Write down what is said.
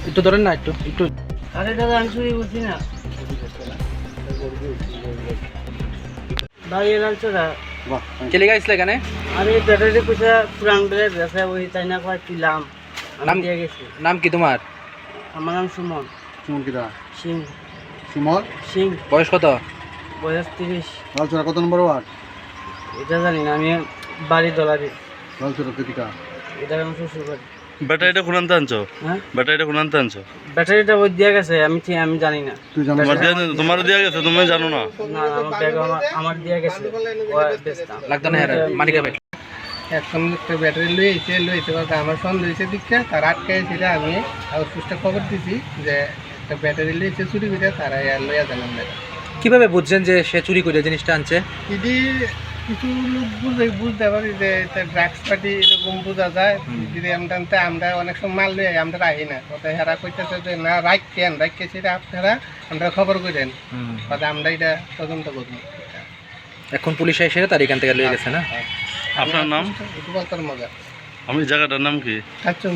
একটু ধরেন না, একটু একটু। আরে দাদা আমি চুরি করছি না ভাই এলাল চোরা। কে লেগে আসলে এখানে? আরে ব্যাটারি পয়সা পুরান বেড়ে গেছে ওই তাই না কয় কিলাম আমি নাম দিয়ে গেছি। নাম কি তোমার? আমার নাম সুমন সুমন কিরা? সিং। সুমন? সিং। বয়স কত? বয়স 30। লালচরা কত নম্বর ওয়ার্ড? এটা জানি না, আমি বাড়ি দলারি। লালচরা কতিকা? এটা আমার শ্বশুর বাড়ি। ব্যাটারিটা কোন আনতে আনছো? হ্যাঁ ব্যাটারিটা কোন আনতে আনছো? ব্যাটারিটা ওই দিয়ে গেছে, আমি জানি না। তুই জানো? তোমারও দেওয়া গেছে, তুমি জানো না? না আমার ব্যাগ আমার দিয়ে গেছে লাগতো না মালিকের ব্যাগ। এখন একটা ব্যাটারি লইতে পারবে আমার সন্দেহ হয়েছে দীক্ষা তার আটকাইছিল। আমি সুস্থ খবর দিছি যে একটা ব্যাটারি লইছে চুরি করে, তারা লইয়া জানাম না। কিভাবে বুঝছেন যে সে চুরি করে জিনিসটা আনছে? যদি কিছু লোক বুঝতে পারি যে ড্রাগস পার্টি এরকম বোঝা যায়। যদি আমরা অনেক সময় মাল লই আমরা রাখি না, কথা হেরা কইতেছে যে না রাখকে সেটা আমরা খবর করেন, কথা আমরা এটা তদন্ত করবো। এখন পুলিশ এসে তার এখান থেকে লিয়ে গেছে না? আপনার নাম? একটু বলতার মজা। আমি জায়গাটার নাম কি? আচ্ছা